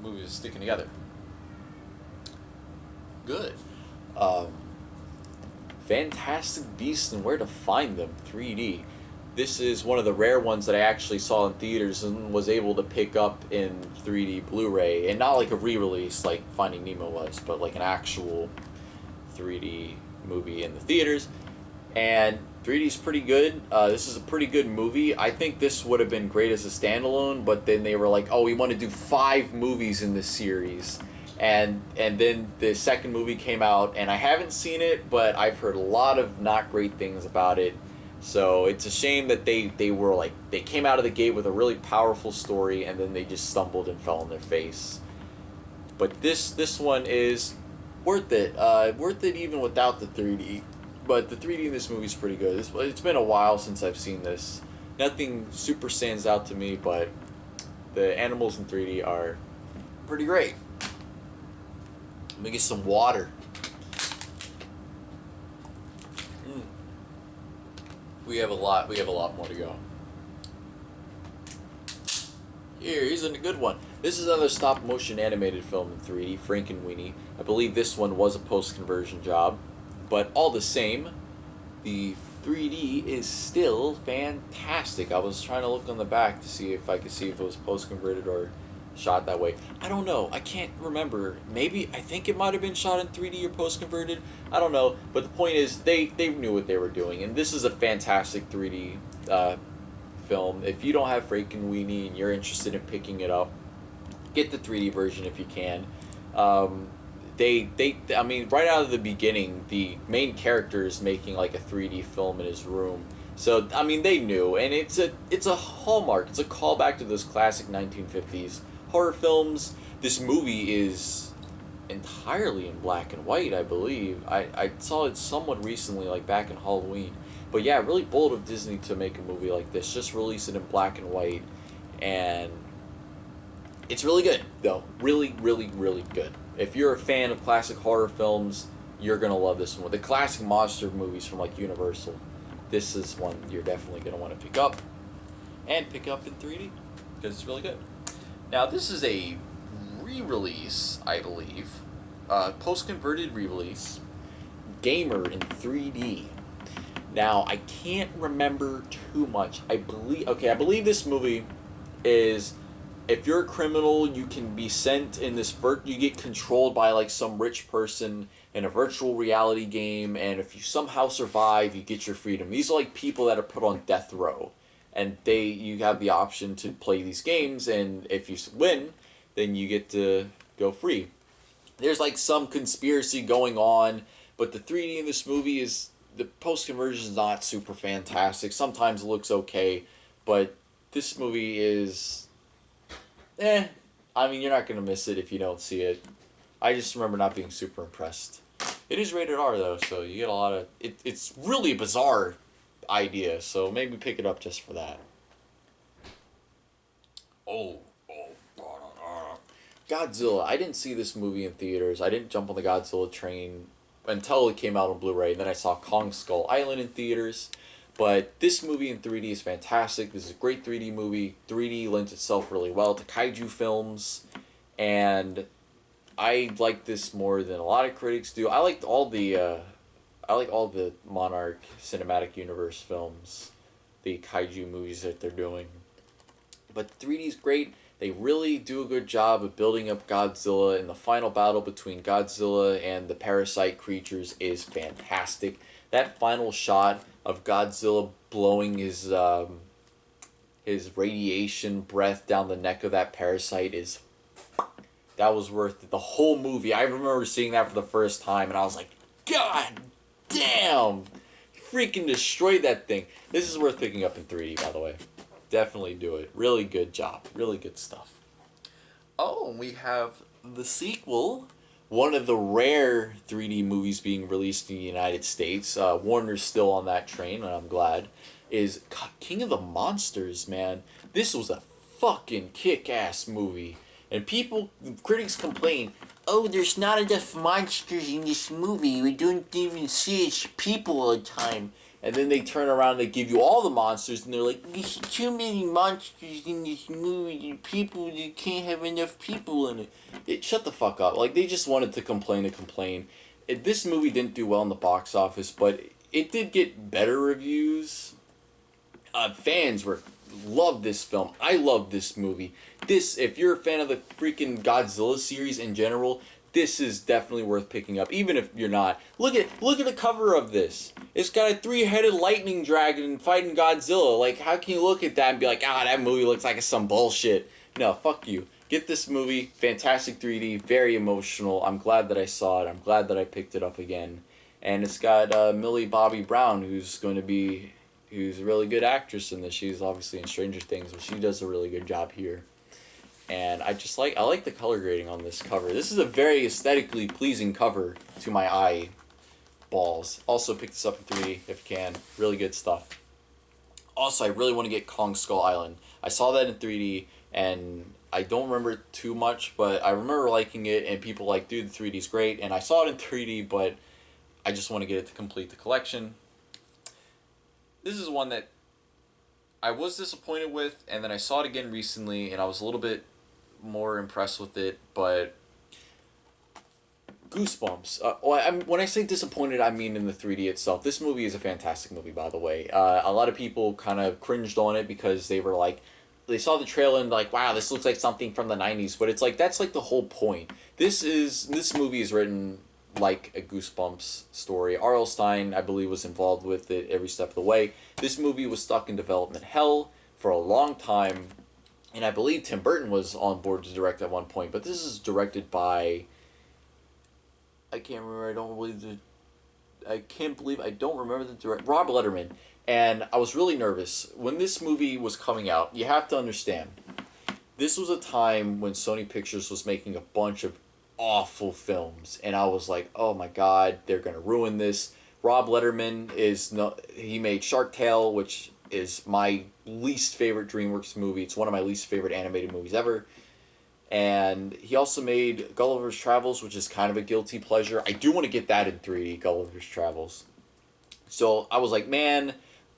movies are sticking together. Good. Um, Fantastic Beasts and Where to Find Them 3D. This is one of the rare ones that I actually saw in theaters and was able to pick up in 3D Blu-ray, and not like a re-release like Finding Nemo was, but like an actual 3D movie in the theaters. And 3D is pretty good. This is a pretty good movie. I think this would have been great as a standalone, but then they were like, "Oh, we want to do 5 movies in this series," and then the second movie came out, and I haven't seen it, but I've heard a lot of not great things about it. So it's a shame that they were like they came out of the gate with a really powerful story, and then they just stumbled and fell on their face. But this one is worth it. Worth it even without the 3D. But the 3D in this movie is pretty good. It's been a while since I've seen this. Nothing super stands out to me, but the animals in 3D are pretty great. Let me get some water. We have a lot more to go. Here's a good one. This is another stop motion animated film in 3D, Frankenweenie. I believe this one was a post conversion job, but all the same, the 3D is still fantastic. I was trying to look on the back to see if I could see if it was post converted or shot that way. I don't know. I can't remember. Maybe I think it might have been shot in 3D or post converted. I don't know. But the point is, they knew what they were doing, and this is a fantastic 3D film. If you don't have Frankenweenie and you're interested in picking it up, get the 3D version if you can. I mean, right out of the beginning, the main character is making like a 3D film in his room. So I mean, they knew, and it's a hallmark. It's a callback to those classic 1950s horror films. This movie is entirely in black and white, I believe. I saw it somewhat recently, like back in Halloween. But yeah, really bold of Disney to make a movie like this. Just release it in black and white, and it's really good, though. Really, really, really good. If you're a fan of classic horror films, you're gonna love this one. The classic monster movies from like Universal. This is one you're definitely gonna want to pick up, and pick up in 3D because it's really good. Now this is a re-release, I believe, post-converted re-release, Gamer in 3D. Now I can't remember too much. I believe this movie is, if you're a criminal, you can be sent in this you get controlled by like some rich person in a virtual reality game, and if you somehow survive, you get your freedom. These are like people that are put on death row, and you have the option to play these games, and if you win, then you get to go free. There's like some conspiracy going on, but the 3D in this movie is, the post conversion is not super fantastic. Sometimes it looks okay, but this movie is, I mean, you're not going to miss it if you don't see it. I just remember not being super impressed. It is rated R, though, so you get a lot of... It's really a bizarre idea, so maybe pick it up just for that. Godzilla. I didn't see this movie in theaters. I didn't jump on the Godzilla train until it came out on Blu-ray, and then I saw Kong Skull Island in theaters. But this movie in 3D is fantastic. This is a great 3D movie. 3D lends itself really well to kaiju films, and I like this more than a lot of critics do. I like all the Monarch Cinematic Universe films, the kaiju movies that they're doing. But 3D is great. They really do a good job of building up Godzilla, and the final battle between Godzilla and the parasite creatures is fantastic. That final shot of Godzilla blowing his radiation breath down the neck of that parasite that was worth it. The whole movie. I remember seeing that for the first time, and I was like, God damn! He freaking destroyed that thing. This is worth picking up in 3D, by the way. Definitely do it. Really good job. Really good stuff. Oh, and we have the sequel. One of the rare 3D movies being released in the United States. Warner's still on that train, and I'm glad. Is King of the Monsters, man. This was a fucking kick-ass movie. And critics complain, oh, there's not enough monsters in this movie. We don't even see its people all the time. And then they turn around and they give you all the monsters, and they're like, "There's too many monsters in this movie. People, you can't have enough people in it." Shut the fuck up. Like, they just wanted to complain and complain. This movie didn't do well in the box office, but it did get better reviews. Fans loved this film. I love this movie. If you're a fan of the freaking Godzilla series in general, this is definitely worth picking up. Even if you're not, look at the cover of this. It's got a 3-headed lightning dragon fighting Godzilla. Like, how can you look at that and be like, that movie looks like it's some bullshit? No, fuck you. Get this movie. Fantastic 3D. Very emotional. I'm glad that I saw it. I'm glad that I picked it up again. And it's got Millie Bobby Brown, who's a really good actress in this. She's obviously in Stranger Things, but she does a really good job here. And I like the color grading on this cover. This is a very aesthetically pleasing cover to my eyeballs. Also, pick this up in 3D if you can. Really good stuff. Also, I really want to get Kong Skull Island. I saw that in 3D, and I don't remember it too much, but I remember liking it, and people like, dude, the 3D's great. And I saw it in 3D, but I just want to get it to complete the collection. This is one that I was disappointed with, and then I saw it again recently, and I was a little bit more impressed with it, but Goosebumps. When I say disappointed, I mean in the 3D itself. This movie is a fantastic movie, by the way. A lot of people kind of cringed on it because they were like, they saw the trailer and like, wow, this looks like something from the 90s, but it's like, that's like the whole point. This movie is written like a Goosebumps story. R.L. Stine, I believe, was involved with it every step of the way. This movie was stuck in development hell for a long time, and I believe Tim Burton was on board to direct at one point, but this is directed by, I can't remember, I don't remember the director, Rob Letterman. And I was really nervous. When this movie was coming out, you have to understand, this was a time when Sony Pictures was making a bunch of awful films, and I was like, oh my god, they're gonna ruin this. Rob Letterman he made Shark Tale, which is my least favorite DreamWorks movie. It's one of my least favorite animated movies ever. And he also made Gulliver's Travels, which is kind of a guilty pleasure. I do want to get that in 3D, Gulliver's Travels. So I was like, man,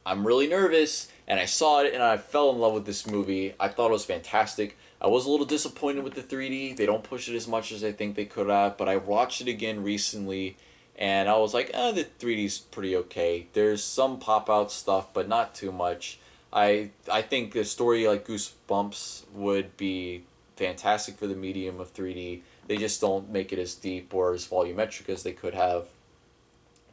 I'm really nervous, and I saw it, and I fell in love with this movie. I thought it was fantastic. I was a little disappointed with the 3D. They don't push it as much as I think they could have, but I watched it again recently, and I was like, the 3D's pretty okay. There's some pop-out stuff, but not too much. I think a story like Goosebumps would be fantastic for the medium of 3D. They just don't make it as deep or as volumetric as they could have.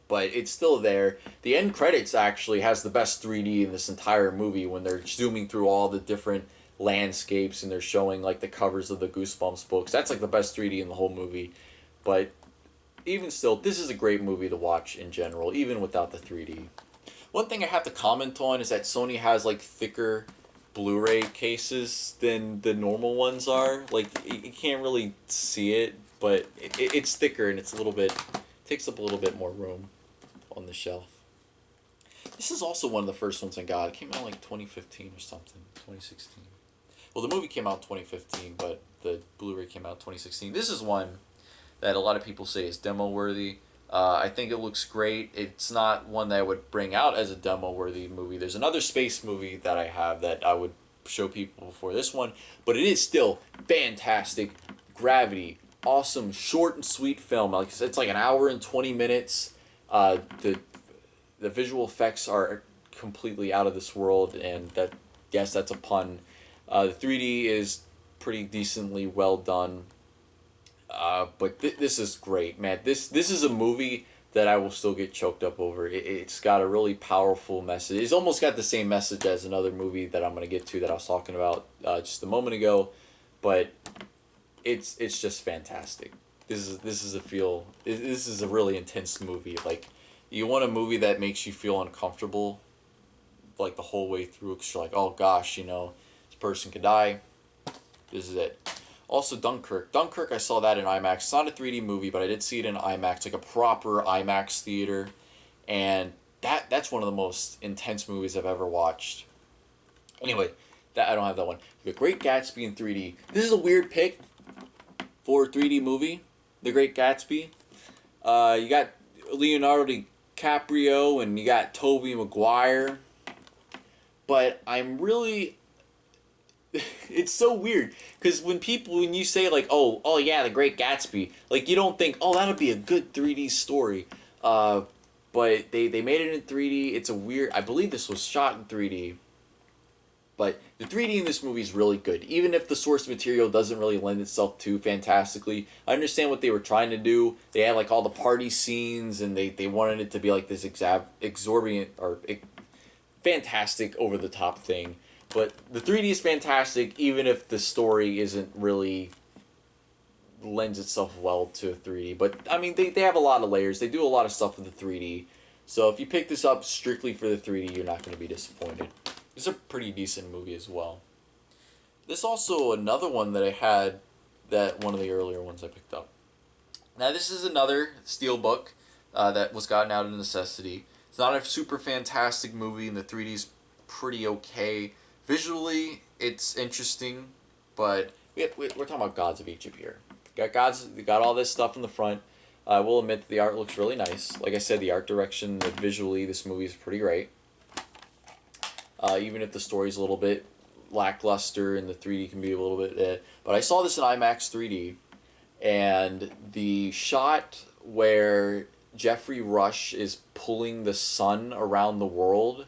But it's still there. The end credits actually has the best 3D in this entire movie when they're zooming through all the different landscapes and they're showing like the covers of the Goosebumps books. That's like the best 3D in the whole movie. But even still, this is a great movie to watch in general, even without the 3D. One thing I have to comment on is that Sony has like thicker Blu-ray cases than the normal ones are. Like, you can't really see it, but it's thicker and it's takes up a little bit more room on the shelf. This is also one of the first ones I got. It came out like 2015 or something, 2016. Well, the movie came out in 2015, but the Blu-ray came out in 2016. This is one that a lot of people say is demo-worthy. I think it looks great. It's not one that I would bring out as a demo-worthy movie. There's another space movie that I have that I would show people before this one, but it is still fantastic. Gravity, awesome, short and sweet film. Like it's like an hour and 20 minutes. The visual effects are completely out of this world, and that's a pun. The 3D is pretty decently well done. But this is great, man. This is a movie that I will still get choked up over. It's got a really powerful message. It's almost got the same message as another movie that I'm going to get to that I was talking about just a moment ago, but it's just fantastic. This is a really intense movie. Like, you want a movie that makes you feel uncomfortable like the whole way through, because you're like, oh gosh, this person could die. This is it. Also, Dunkirk. Dunkirk, I saw that in IMAX. It's not a 3D movie, but I did see it in IMAX, like a proper IMAX theater. And that's one of the most intense movies I've ever watched. Anyway, I don't have that one. The Great Gatsby in 3D. This is a weird pick for a 3D movie. The Great Gatsby. You got Leonardo DiCaprio and you got Tobey Maguire. But I'm really it's so weird because when you say like oh yeah, the Great Gatsby, like you don't think oh that'll be a good 3D story. But they made it in 3D. It's a weird. I believe this was shot in 3D. But the 3D in this movie is really good. Even if the source material doesn't really lend itself too fantastically, I understand what they were trying to do. They had like all the party scenes, and they wanted it to be like this exorbitant or fantastic over the top thing. But the 3D is fantastic, even if the story isn't really lends itself well to 3D. But I mean, they have a lot of layers. They do a lot of stuff with the 3D. So if you pick this up strictly for the 3D, you're not going to be disappointed. It's a pretty decent movie as well. There's also another one that I had, that one of the earlier ones I picked up. Now this is another Steelbook that was gotten out of necessity. It's not a super fantastic movie, and the 3D is pretty okay. Visually, it's interesting, but we're talking about Gods of Egypt here. Got all this stuff in the front. I will admit that the art looks really nice. Like I said, the art direction, visually, this movie is pretty great. Even if the story's a little bit lackluster and the 3D can be a little bit but I saw this in IMAX 3D, and the shot where Jeffrey Rush is pulling the sun around the world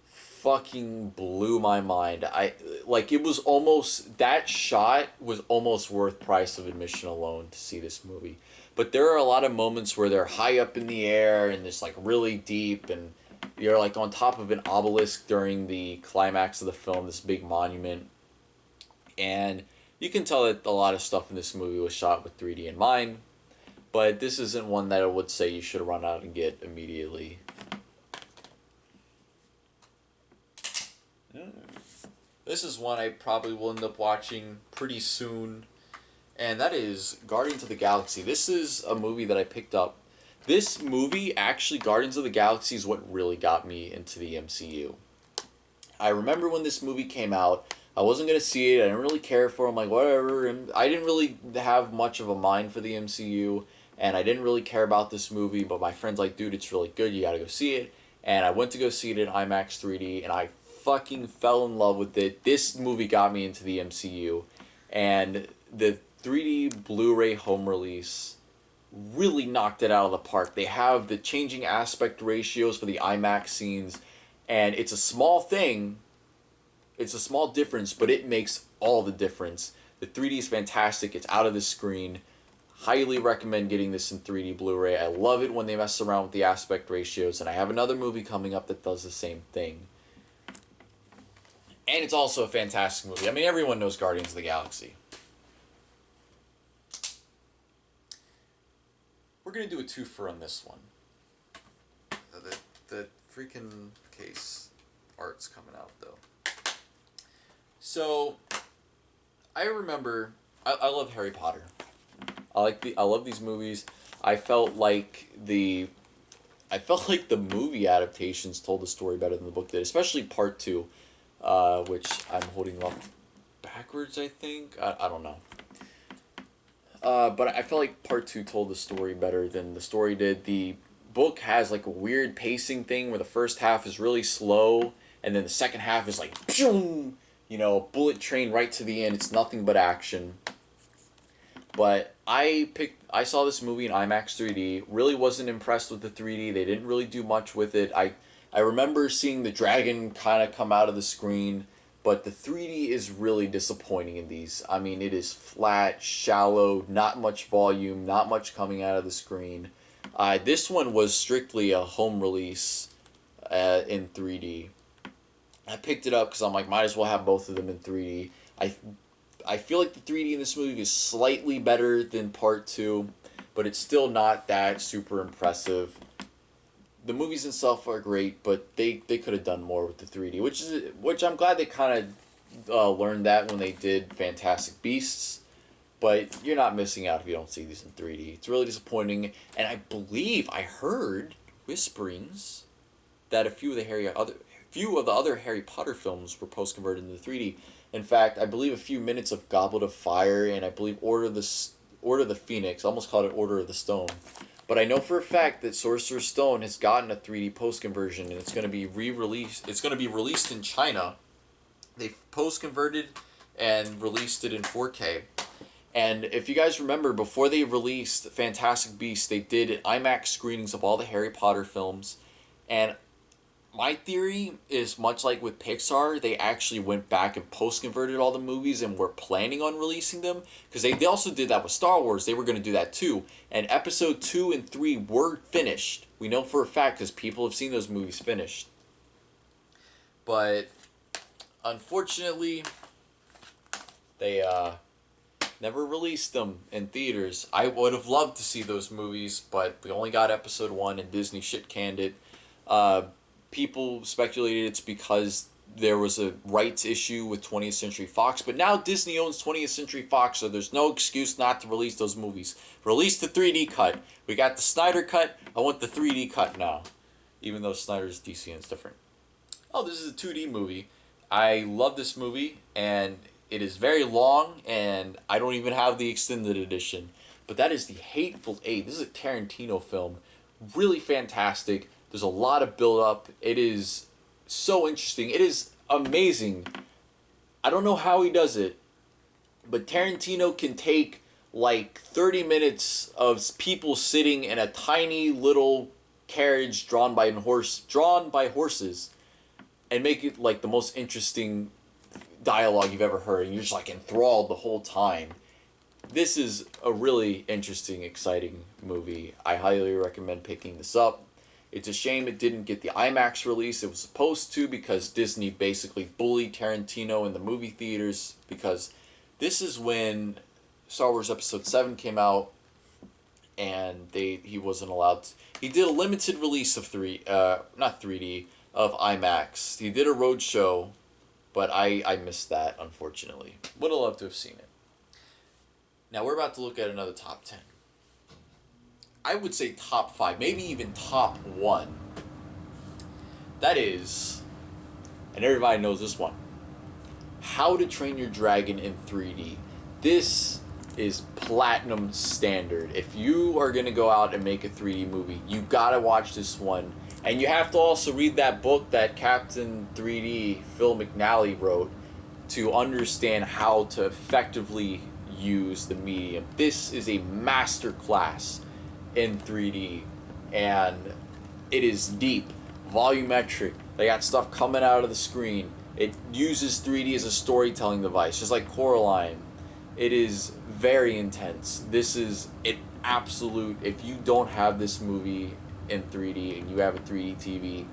fucking blew my mind. It was almost, that shot was almost worth price of admission alone to see this movie. But there are a lot of moments where they're high up in the air and it's like really deep, and you're like on top of an obelisk during the climax of the film, this big monument. And you can tell that a lot of stuff in this movie was shot with 3D in mind, but this isn't one that I would say you should run out and get immediately. This is one I probably will end up watching pretty soon, and that is Guardians of the Galaxy. This is a movie that I picked up. This movie, actually, Guardians of the Galaxy, is what really got me into the MCU. I remember when this movie came out, I wasn't going to see it, I didn't really care for it, I'm like, whatever, and I didn't really have much of a mind for the MCU, and I didn't really care about this movie, but my friend's like, dude, it's really good, you gotta go see it, and I went to go see it in IMAX 3D, and I fucking fell in love with it. This movie got me into the MCU, and the 3D Blu-ray home release really knocked it out of the park. They have the changing aspect ratios for the IMAX scenes, and it's a small thing, it's a small difference, but it makes all the difference. The 3D is fantastic, it's out of the screen. Highly recommend getting this in 3D Blu-ray. I love it when they mess around with the aspect ratios, and I have another movie coming up that does the same thing. And it's also a fantastic movie. I mean, everyone knows Guardians of the Galaxy. We're going to do a twofer on this one. The freaking case art's coming out, though. So, I remember, I love Harry Potter. I love these movies. I felt like the movie adaptations told the story better than the book did, especially part 2. Which I'm holding up backwards, I think. I don't know. But I felt like part 2 told the story better than the story did. The book has like a weird pacing thing where the first half is really slow, and then the second half is like, bullet train right to the end. It's nothing but action. But I saw this movie in IMAX 3D. Really wasn't impressed with the 3D. They didn't really do much with it. I remember seeing the dragon kind of come out of the screen, but the 3D is really disappointing in these. I mean, it is flat, shallow, not much volume, not much coming out of the screen. This one was strictly a home release in 3D. I picked it up because I'm like, might as well have both of them in 3D. I feel like the 3D in this movie is slightly better than part 2, but it's still not that super impressive. The movies themselves are great, but they could have done more with the 3D, which I'm glad they kind of learned that when they did Fantastic Beasts. But you're not missing out if you don't see these in 3D. It's really disappointing, and I heard whisperings that a few of the other Harry Potter films were post converted into 3D. In fact, I believe a few minutes of Goblet of Fire and I believe Order of the Phoenix, I almost called it Order of the Stone, But I know for a fact that Sorcerer's Stone has gotten a 3D post conversion, and it's going to be re-released. It's going to be released in China. They post converted and released it in 4K. And if you guys remember, before they released Fantastic Beasts, they did IMAX screenings of all the Harry Potter films. And my theory is much like with Pixar, they actually went back and post-converted all the movies and were planning on releasing them. Because they also did that with Star Wars. They were going to do that too. And Episode 2 and 3 were finished. We know for a fact because people have seen those movies finished. But unfortunately, they never released them in theaters. I would have loved to see those movies, but we only got Episode 1 and Disney shit-canned it. People speculated it's because there was a rights issue with 20th Century Fox, but now Disney owns 20th Century Fox, so there's no excuse not to release those movies. Release the 3D cut. We got the Snyder cut. I want the 3D cut now, even though Snyder's DC and it's different. Oh, this is a 2D movie. I love this movie, and it is very long, and I don't even have the extended edition. But that is the Hateful Eight. This is a Tarantino film. Really fantastic. There's a lot of build-up. It is so interesting. It is amazing. I don't know how he does it, but Tarantino can take like 30 minutes of people sitting in a tiny little carriage drawn by horses and make it like the most interesting dialogue you've ever heard, and you're just like enthralled the whole time. This is a really interesting, exciting movie. I highly recommend picking this up. It's a shame it didn't get the IMAX release. It was supposed to, because Disney basically bullied Tarantino in the movie theaters, because this is when Star Wars Episode 7 came out, and he wasn't allowed to, he did a limited release of not 3D, of IMAX. He did a road show, but I missed that, unfortunately. Would have loved to have seen it. Now we're about to look at another top 10. I would say top 5, maybe even top 1. That is, and everybody knows this one, How to Train Your Dragon in 3D. This is platinum standard. If you are going to go out and make a 3D movie, you got to watch this one. And you have to also read that book that Captain 3D Phil McNally wrote to understand how to effectively use the medium. This is a master class in 3D, and it is deep, volumetric. They got stuff coming out of the screen. It uses 3D as a storytelling device, just like Coraline. It is very intense. This is an absolute, if you don't have this movie in 3D and you have a 3D TV,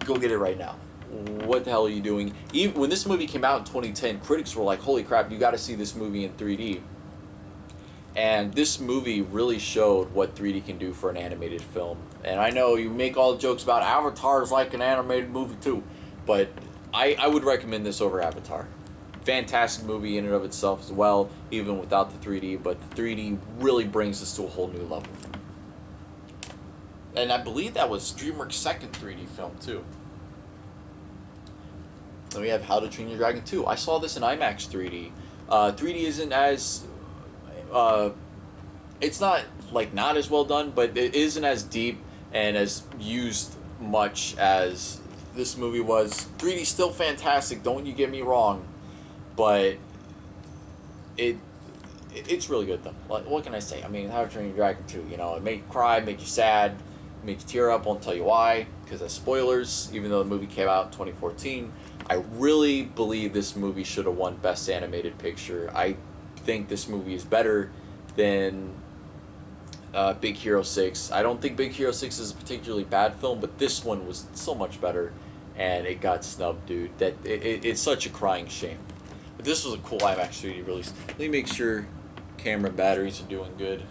go get it right now. What the hell are you doing? Even when this movie came out in 2010, critics were like, holy crap, you got to see this movie in 3D. And this movie really showed what 3D can do for an animated film. And I know you make all the jokes about Avatar is like an animated movie too, but I would recommend this over Avatar. Fantastic movie in and of itself as well, even without the 3D, but the 3D really brings this to a whole new level. And I believe that was DreamWorks' second 3D film too. Then we have How to Train Your Dragon 2. I saw this in IMAX 3D. 3D isn't as it's not like not as well done, but it isn't as deep and as used much as this movie was. 3D still fantastic, don't you get me wrong, but it's really good though. What can I say? I mean, How to Train Your Dragon 2, you know, it made you cry, made you sad, made you tear up. Won't tell you why, because that's spoilers, even though the movie came out in 2014. I really believe this movie should have won Best Animated Picture. I think this movie is better than Big Hero 6. I don't think Big Hero 6 is a particularly bad film, but this one was so much better, and it got snubbed, dude. It's such a crying shame. But this was a cool IMAX 3D release. Let me make sure camera batteries are doing good.